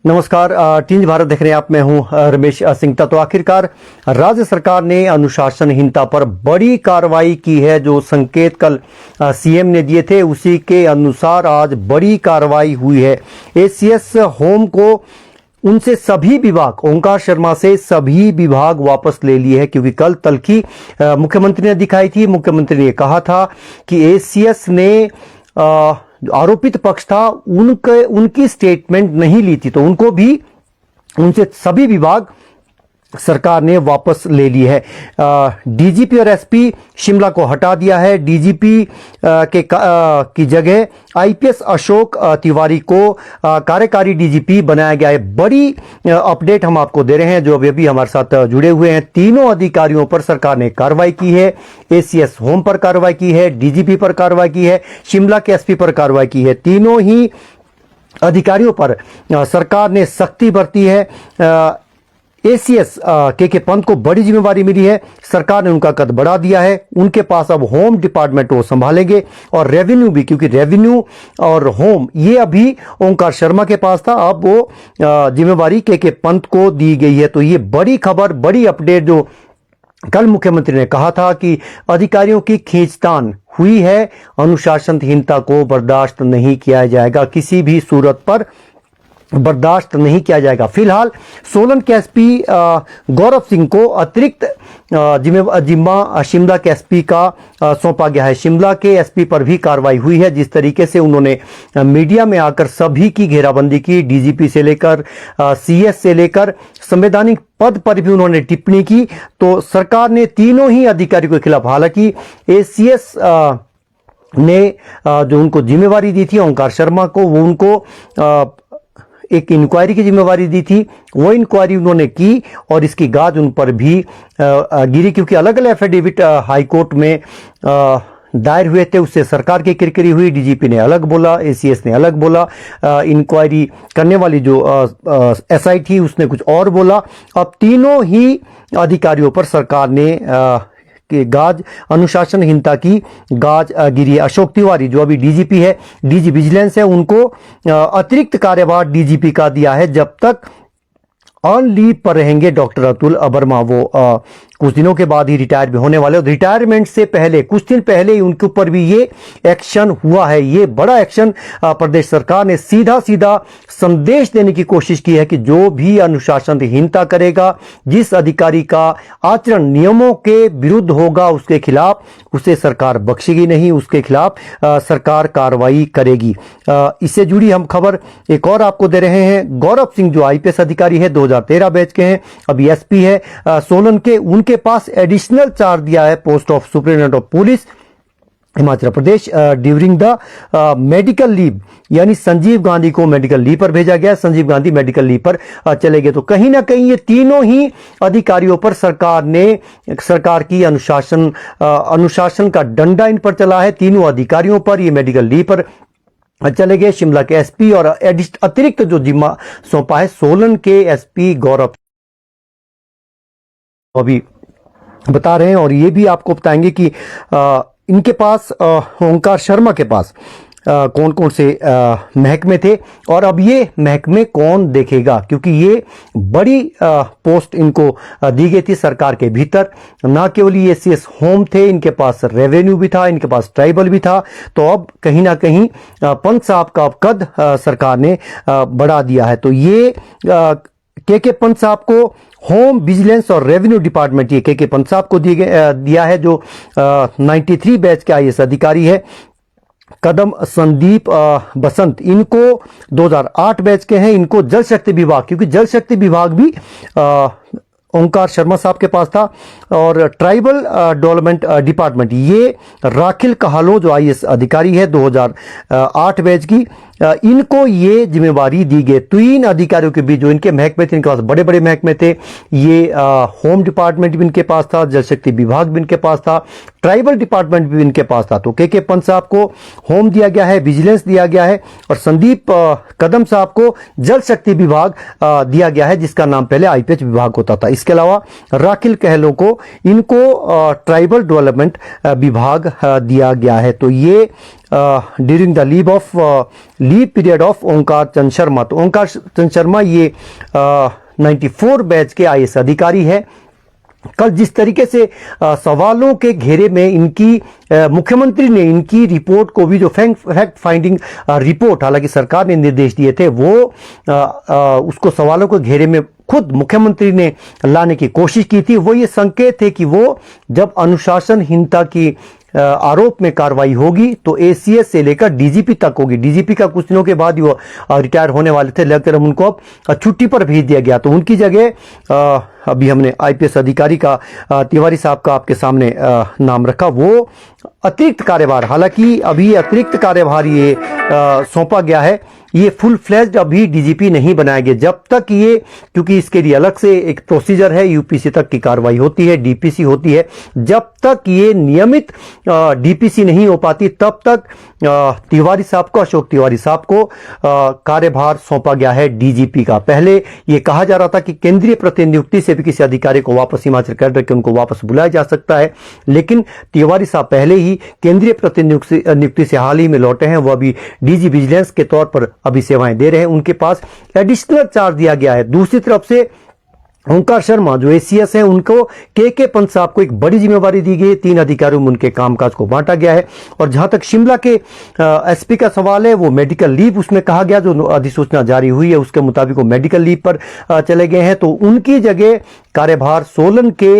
नमस्कार, टीज भारत देख रहे हैं आप। मैं हूं रमेश सिंगता। तो आखिरकार राज्य सरकार ने अनुशासनहीनता पर बड़ी कार्रवाई की है। जो संकेत कल सीएम ने दिए थे उसी के अनुसार आज बड़ी कार्रवाई हुई है। एसीएस होम को उनसे सभी विभाग, ओंकार शर्मा से सभी विभाग वापस ले लिए हैं, क्योंकि कल तल्खी मुख्यमंत्री ने दिखाई थी। मुख्यमंत्री ने कहा था कि एसीएस ने आरोपित पक्ष था उनकी स्टेटमेंट नहीं ली थी, तो उनको भी उनसे सभी विभाग सरकार ने वापस ले ली है। डीजीपी और एसपी शिमला को हटा दिया है। डीजीपी की जगह आईपीएस अशोक तिवारी को कार्यकारी डीजीपी बनाया गया है। बड़ी अपडेट हम आपको दे रहे हैं जो अभी हमारे साथ जुड़े हुए हैं। तीनों अधिकारियों पर सरकार ने कार्रवाई की है। एसीएस होम पर कार्रवाई की है, डीजीपी पर कार्रवाई की है, शिमला के एसपी पर कार्रवाई की है। तीनों ही अधिकारियों पर सरकार ने सख्ती बरती है। एसीएस के पंत को बड़ी जिम्मेवारी मिली है। सरकार ने उनका कद बढ़ा दिया है। उनके पास अब होम डिपार्टमेंट वो संभालेंगे और रेवेन्यू भी, क्योंकि रेवेन्यू और होम ये अभी ओंकार शर्मा के पास था, अब वो जिम्मेवारी के पंत को दी गई है। तो ये बड़ी खबर, बड़ी अपडेट जो कल मुख्यमंत्री ने कहा था कि अधिकारियों की खींचतान हुई है। अनुशासनहीनता को बर्दाश्त नहीं किया जाएगा, किसी भी सूरत पर बर्दाश्त नहीं किया जाएगा। फिलहाल सोलन के एसपी गौरव सिंह को अतिरिक्त जिम्मा शिमला के एसपी का सौंपा गया है। शिमला के एसपी पर भी कार्रवाई हुई है। जिस तरीके से उन्होंने मीडिया में आकर सभी की घेराबंदी की, डीजीपी से लेकर सीएस से लेकर संवैधानिक पद पर भी उन्होंने टिप्पणी की, तो सरकार ने तीनों ही अधिकारियों के खिलाफ, हालांकि एसीएस ने जो उनको जिम्मेवारी दी थी ओंकार शर्मा को, वो उनको एक इंक्वायरी की जिम्मेवारी दी थी, वो इंक्वायरी उन्होंने की और इसकी गाज उन पर भी गिरी, क्योंकि अलग अलग एफिडेविट हाईकोर्ट में दायर हुए थे। उससे सरकार की किरकिरी हुई। डीजीपी ने अलग बोला, एसीएस ने अलग बोला, इंक्वायरी करने वाली जो एसआई थी उसने कुछ और बोला। अब तीनों ही अधिकारियों पर सरकार ने कि गाज, अनुशासनहीनता की गाज गिरी है। अशोक तिवारी जो अभी डीजीपी है, डीजी विजिलेंस है, उनको अतिरिक्त कार्यभार डीजीपी का दिया है। जब तक ऑन लीव पर रहेंगे डॉक्टर अतुल वर्मा, वो कुछ दिनों के बाद ही रिटायर भी होने वाले। और रिटायरमेंट से पहले, कुछ दिन पहले ही उनके ऊपर भी ये एक्शन हुआ है। ये बड़ा एक्शन प्रदेश सरकार ने सीधा संदेश देने की कोशिश की है कि जो भी अनुशासनहीनता करेगा, जिस अधिकारी का आचरण नियमों के विरुद्ध होगा, उसके खिलाफ उसे सरकार बख्शेगी नहीं, उसके खिलाफ सरकार कार्रवाई करेगी। इससे जुड़ी हम खबर एक और आपको दे रहे हैं। गौरव सिंह जो आईपीएस अधिकारी है, 2013 बैच के हैं, अभी एसपी है सोलन के, उनके पास एडिशनल चार्ज दिया है post of superintendent of police Himachal Pradesh during the medical leave, यानी संजीव गांधी को मेडिकल लीव पर भेजा गया। संजीव गांधी मेडिकल लीव पर चले गए। तो कहीं ना कहीं ये तीनों ही अधिकारियों पर सरकार की अनुशासन का डंडा इन पर चला है। तीनों अधिकारियों पर ये मेडिकल लीव पर चले गए। शिमला के एसपी और अतिरिक्त जो जिम्मा सौंपा है सोलन के एसपी गौरव अभी बता रहे हैं। और ये भी आपको बताएंगे कि इनके पास ओंकार शर्मा के पास कौन कौन से महकमे थे और अब ये महकमे कौन देखेगा, क्योंकि ये बड़ी पोस्ट इनको दी गई थी सरकार के भीतर। ना केवल ये एसीएस होम थे, इनके पास रेवेन्यू भी था, इनके पास ट्राइबल भी था। तो अब कहीं ना कहीं पंत साहब का कद सरकार ने बढ़ा दिया है। तो ये के पंत साहब को होम, विजिलेंस और रेवेन्यू डिपार्टमेंट ये के पंत साहब को दिया है, जो 93 बैच के आईएएस अधिकारी है। कदम संदीप बसंत, इनको 2008 बैच के हैं, इनको जल शक्ति विभाग, क्योंकि जल शक्ति विभाग भी ओंकार शर्मा साहब के पास था। और ट्राइबल डेवलपमेंट डिपार्टमेंट ये राखिल कहालो जो आईएएस अधिकारी है 2008 बैच की, इनको ये जिम्मेवारी दी गई। तीन अधिकारियों के बीच जो इनके महकमे थे, इनके पास बड़े बड़े महकमे थे। ये होम डिपार्टमेंट भी इनके पास था, जल शक्ति विभाग भी इनके पास था, ट्राइबल डिपार्टमेंट भी इनके पास था। तो के पंत साहब को होम दिया गया है, विजिलेंस दिया गया है, और संदीप कदम साहब को जल शक्ति विभाग दिया गया है, जिसका नाम पहले आईपीएच विभाग होता था। इसके अलावा राखिल कहलो को, इनको ट्राइबल डेवलपमेंट विभाग दिया गया है। तो ये during the leave period of Omkar Chand Sharma. तो ओंकार चंद शर्मा ये 94 बैच के आईएएस अधिकारी है। कल जिस तरीके से सवालों के घेरे में इनकी मुख्यमंत्री ने इनकी रिपोर्ट को भी, जो फैक्ट फाइंडिंग रिपोर्ट हालांकि सरकार ने निर्देश दिए थे, वो उसको सवालों के घेरे में खुद मुख्यमंत्री ने लाने की कोशिश की थी। वो ये संकेत है कि वो जब अनुशासनहीनता की आरोप में कार्रवाई होगी तो एसीएस से लेकर डीजीपी तक होगी। डीजीपी का कुछ दिनों के बाद ही वो रिटायर होने वाले थे, लेकिन उनको अब छुट्टी पर भेज दिया गया। तो उनकी जगह अभी हमने आईपीएस अधिकारी का तिवारी साहब का आपके सामने नाम रखा। वो अतिरिक्त कार्यभार, हालांकि अभी अतिरिक्त कार्यभार ये सौंपा गया है, ये फुल फ्लेज्ड अभी डीजीपी नहीं बनाया गया जब तक ये, क्योंकि इसके लिए अलग से एक प्रोसीजर है, यूपीसी तक की कार्रवाई होती है, डीपीसी होती है। जब तक ये नियमित डीपीसी नहीं हो पाती तब तक तिवारी साहब को, अशोक तिवारी साहब को कार्यभार सौंपा गया है डीजीपी का। पहले ये कहा जा रहा था कि केंद्रीय प्रतिनियुक्ति से भी किसी अधिकारी को वापस हिमाचल कैडर के उनको वापस बुलाया जा सकता है, लेकिन तिवारी साहब पहले ही केंद्रीय प्रतिनियुक्ति से हाल ही में लौटे हैं। वो अभी डीजी विजिलेंस के तौर पर अभी सेवाएं दे रहे हैं, उनके पास एडिशनल चार्ज दिया गया है। दूसरी तरफ से ओंकार शर्मा जो एसीएस हैं, उनको के पंत साहब को एक बड़ी जिम्मेवारी दी गई है। 3 अधिकारियों में उनके कामकाज को बांटा गया है। और जहां तक शिमला के एसपी का सवाल है, वो मेडिकल लीव उसमें कहा गया, जो अधिसूचना जारी हुई है उसके मुताबिक वो मेडिकल लीव पर चले गए हैं। तो उनकी जगह कार्यभार सोलन के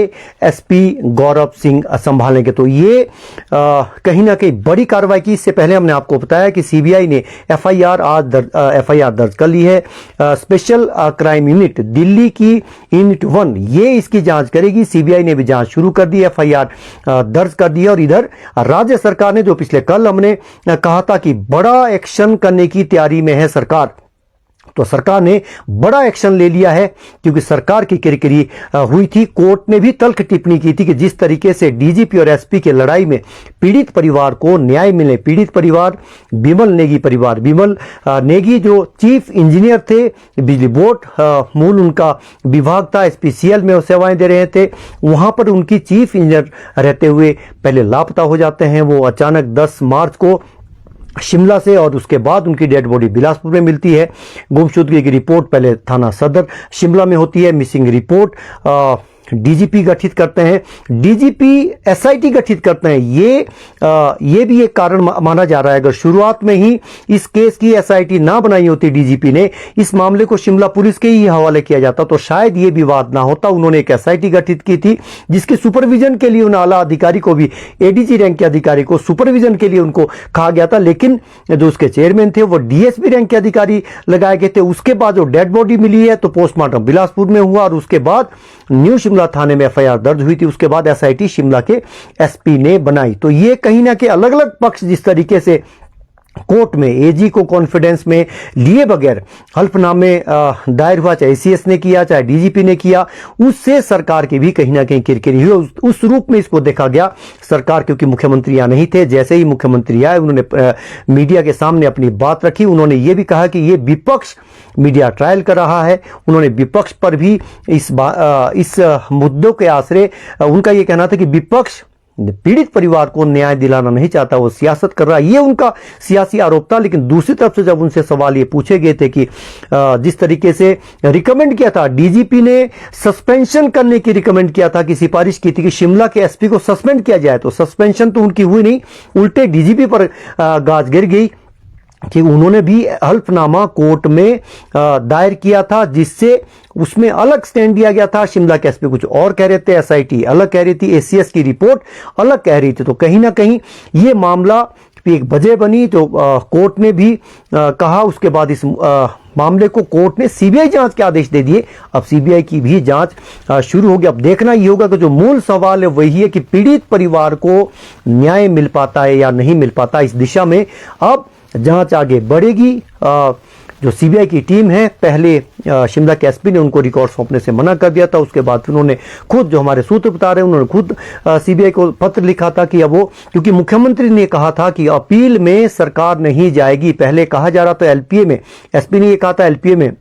एसपी गौरव सिंह संभालेंगे। तो ये कहीं ना कहीं बड़ी कार्रवाई की। इससे पहले हमने आपको बताया कि सीबीआई ने एफआईआर दर्ज कर ली है। स्पेशल क्राइम यूनिट दिल्ली की यूनिट 1 ये इसकी जांच करेगी। सीबीआई ने भी जांच शुरू कर दी, एफआईआर दर्ज कर दी है। और इधर राज्य सरकार ने, जो पिछले कल हमने कहा था कि बड़ा एक्शन करने की तैयारी में है सरकार, तो सरकार ने बड़ा एक्शन ले लिया है, क्योंकि सरकार की किरकिरी हुई थी। कोर्ट ने भी तल्ख टिप्पणी की थी कि जिस तरीके से डीजीपी और एसपी की लड़ाई में पीड़ित परिवार को न्याय मिले, पीड़ित परिवार बिमल नेगी परिवार, बिमल नेगी जो चीफ इंजीनियर थे बिजली बोर्ड, मूल उनका विभाग था, एसपीसीएल में वो सेवाएं दे रहे थे, वहां पर उनकी चीफ इंजीनियर रहते हुए पहले लापता हो जाते हैं। वो अचानक 10 मार्च को शिमला से, और उसके बाद उनकी डेड बॉडी बिलासपुर में मिलती है। गुमशुदगी की रिपोर्ट पहले थाना सदर शिमला में होती है। मिसिंग रिपोर्ट डीजीपी गठित करते हैं, डीजीपी एसआईटी गठित करते हैं। ये भी एक कारण माना जा रहा है। अगर शुरुआत में ही इस केस की एसआईटी ना बनाई होती डीजीपी ने, इस मामले को शिमला पुलिस के ही हवाले किया जाता, तो शायद ये विवाद ना होता। उन्होंने एक एसआईटी गठित की थी, जिसके सुपरविजन के लिए उन आला अधिकारी को भी, एडीजी रैंक के अधिकारी को सुपरविजन के लिए उनको कहा गया था, लेकिन जो उसके चेयरमैन थे वो डीएसपी रैंक के अधिकारी लगाए गए थे। उसके बाद जो डेड बॉडी मिली है तो पोस्टमार्टम बिलासपुर में हुआ, और उसके बाद न्यू शिमला थाने में एफआईआर दर्ज हुई थी। उसके बाद एसआईटी शिमला के एसपी ने बनाई। तो ये कहीं ना कहीं अलग अलग पक्ष जिस तरीके से कोर्ट में एजी को कॉन्फिडेंस में लिए बगैर हल्फनामे दायर हुआ, चाहे एसीएस ने किया चाहे डीजीपी ने किया, उससे सरकार की भी कहीं ना कहीं किरकिरी हुई। उस रूप में इसको देखा गया। सरकार, क्योंकि मुख्यमंत्री यहाँ नहीं थे, जैसे ही मुख्यमंत्री आए उन्होंने मीडिया के सामने अपनी बात रखी। उन्होंने ये भी कहा कि ये विपक्ष मीडिया ट्रायल कर रहा है। उन्होंने विपक्ष पर भी इस मुद्दों के आसरे, उनका ये कहना था कि विपक्ष पीड़ित परिवार को न्याय दिलाना नहीं चाहता, वो सियासत कर रहा है, ये उनका सियासी आरोप था। लेकिन दूसरी तरफ से जब उनसे सवाल ये पूछे गए थे कि जिस तरीके से रिकमेंड किया था, डीजीपी ने सस्पेंशन करने की रिकमेंड किया था, कि सिफारिश की थी कि शिमला के एसपी को सस्पेंड किया जाए, तो सस्पेंशन तो उनकी हुई नहीं, उल्टे डीजीपी पर गाज गिर गई कि उन्होंने भी हल्फनामा कोर्ट में दायर किया था, जिससे उसमें अलग स्टैंड दिया गया था। शिमला के एसपी कुछ और कह रहे थे, एसआईटी अलग कह रही थी, एसीएस की रिपोर्ट अलग कह रही थी। तो कहीं ना कहीं ये मामला एक वजह बनी, जो कोर्ट ने भी कहा। उसके बाद इस मामले को कोर्ट ने सीबीआई जांच के आदेश दे दिए। अब सीबीआई की भी जांच शुरू होगी। अब देखना ये होगा कि जो मूल सवाल है वही है कि पीड़ित परिवार को न्याय मिल पाता है या नहीं मिल पाता। इस दिशा में अब जांच आगे बढ़ेगी। जो सीबीआई की टीम है, पहले शिमला के एसपी ने उनको रिकॉर्ड सौंपने से मना कर दिया था। उसके बाद उन्होंने खुद, जो हमारे सूत्र बता रहे हैं, उन्होंने खुद सीबीआई को पत्र लिखा था कि अब वो, क्योंकि मुख्यमंत्री ने कहा था कि अपील में सरकार नहीं जाएगी। पहले कहा जा रहा था एलपीए में, एसपी ने ये कहा था एलपीए में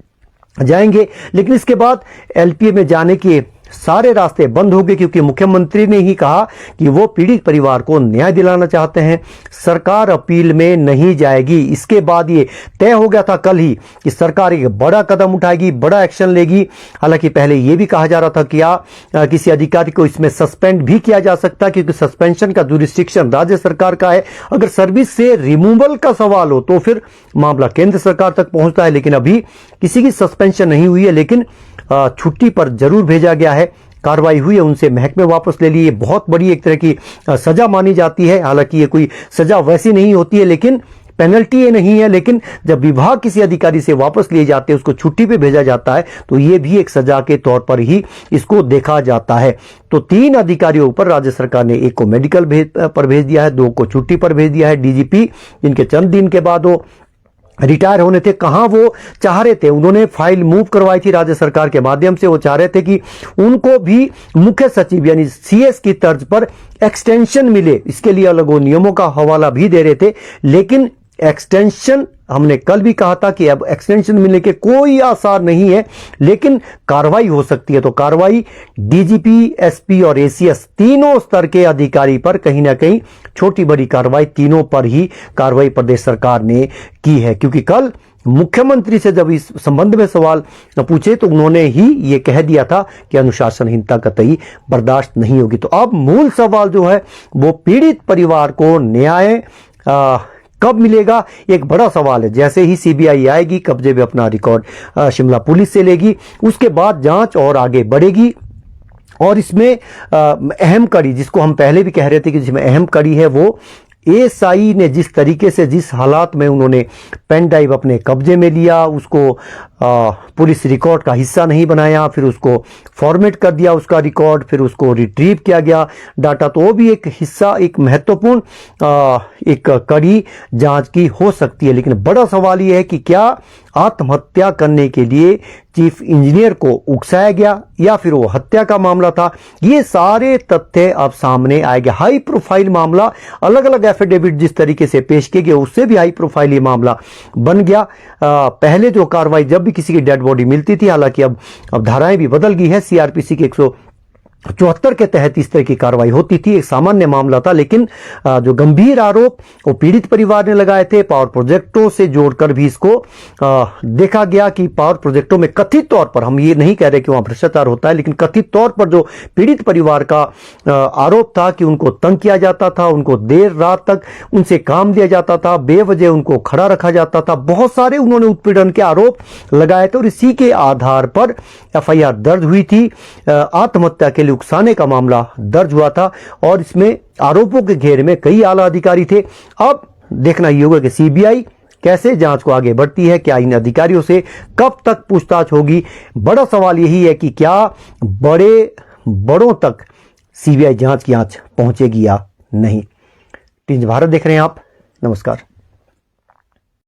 जाएंगे, लेकिन इसके बाद एलपीए में जाने के सारे रास्ते बंद हो गए, क्योंकि मुख्यमंत्री ने ही कहा कि वो पीड़ित परिवार को न्याय दिलाना चाहते हैं। सरकार अपील में नहीं जाएगी। इसके बाद ये तय हो गया था कल ही कि सरकार एक बड़ा कदम उठाएगी, बड़ा एक्शन लेगी। हालांकि पहले ये भी कहा जा रहा था कि किसी अधिकारी को इसमें सस्पेंड भी किया जा सकता है, क्योंकि सस्पेंशन का जुरिस्डिक्शन राज्य सरकार का है। अगर सर्विस से रिमूवल का सवाल हो तो फिर मामला केंद्र सरकार तक पहुंचता है। लेकिन अभी किसी की सस्पेंशन नहीं हुई है, लेकिन छुट्टी पर जरूर भेजा गया है। कार्रवाई हुई है, उनसे महकमे वापस ले लिए। बहुत बड़ी एक तरह की सजा मानी जाती है। हालांकि ये कोई सजा वैसी नहीं होती है, लेकिन पेनल्टी ये नहीं है। लेकिन जब विभाग किसी अधिकारी से वापस लिए जाते हैं, उसको छुट्टी पे भेजा जाता है, तो ये भी एक सजा के तौर पर ही इसको देखा जाता है। तो 3 अधिकारियों पर राज्य सरकार ने, एक को मेडिकल पर भेज दिया है, 2 को छुट्टी पर भेज दिया है। डीजीपी जिनके चंद दिन के बाद वो रिटायर होने थे, कहां वो चाह रहे थे, उन्होंने फाइल मूव करवाई थी राज्य सरकार के माध्यम से। वो चाह रहे थे कि उनको भी मुख्य सचिव यानी सीएस की तर्ज पर एक्सटेंशन मिले। इसके लिए अलग वो नियमों का हवाला भी दे रहे थे। लेकिन एक्सटेंशन, हमने कल भी कहा था कि अब एक्सटेंशन मिलने के कोई आसार नहीं है, लेकिन कार्रवाई हो सकती है। तो कार्रवाई डीजीपी, एसपी और एसीएस तीनों स्तर के अधिकारी पर कहीं ना कहीं छोटी बड़ी कार्रवाई तीनों पर ही कार्रवाई प्रदेश सरकार ने की है। क्योंकि कल मुख्यमंत्री से जब इस संबंध में सवाल पूछे तो उन्होंने ही ये कह दिया था कि अनुशासनहीनता कतई बर्दाश्त नहीं होगी। तो अब मूल सवाल जो है वो पीड़ित परिवार को न्याय कब मिलेगा, एक बड़ा सवाल है। जैसे ही सीबीआई आएगी, कब्जे में अपना रिकॉर्ड शिमला पुलिस से लेगी, उसके बाद जांच और आगे बढ़ेगी। और इसमें अहम कड़ी, जिसको हम पहले भी कह रहे थे कि जिसमें अहम कड़ी है, वो एएसआई ने जिस तरीके से, जिस हालात में उन्होंने पेन ड्राइव अपने कब्जे में लिया, उसको पुलिस रिकॉर्ड का हिस्सा नहीं बनाया, फिर उसको फॉर्मेट कर दिया उसका रिकॉर्ड, फिर उसको रिट्रीव किया गया डाटा, तो वो भी एक हिस्सा, एक महत्वपूर्ण एक कड़ी जांच की हो सकती है। लेकिन बड़ा सवाल ये है कि क्या आत्महत्या करने के लिए चीफ इंजीनियर को उकसाया गया या फिर वो हत्या का मामला था। ये सारे तथ्य अब सामने आएंगे। हाई प्रोफाइल मामला, अलग अलग एफिडेविट जिस तरीके से पेश किए गए, उससे भी हाई प्रोफाइल ये मामला बन गया। पहले जो कार्रवाई, जब भी किसी की डेड बॉडी मिलती थी, हालांकि अब धाराएं भी बदल गई है, सीआरपीसी के 174 के तहत इस तरह की कार्रवाई होती थी। एक सामान्य मामला था, लेकिन जो गंभीर आरोप वो पीड़ित परिवार ने लगाए थे, पावर प्रोजेक्टों से जोड़कर भी इसको देखा गया कि पावर प्रोजेक्टों में कथित तौर पर, हम ये नहीं कह रहे कि वहां भ्रष्टाचार होता है, लेकिन कथित तौर पर जो पीड़ित परिवार का आरोप था कि उनको तंग किया जाता था, उनको देर रात तक उनसे काम दिया जाता था, बेवजह उनको खड़ा रखा जाता था, बहुत सारे उन्होंने उत्पीड़न के आरोप लगाए थे। और इसी के आधार पर एफआईआर दर्ज हुई थी। आत्महत्या के उकसाने का मामला दर्ज हुआ था और इसमें आरोपों के घेरे में कई आला अधिकारी थे। अब देखना ये होगा कि सीबीआई कैसे जांच को आगे बढ़ती है, क्या इन अधिकारियों से कब तक पूछताछ होगी। बड़ा सवाल यही है कि क्या बड़ों तक सीबीआई जांच की आंच पहुंचेगी या नहीं। टीवी भारत देख रहे हैं आप, नमस्कार।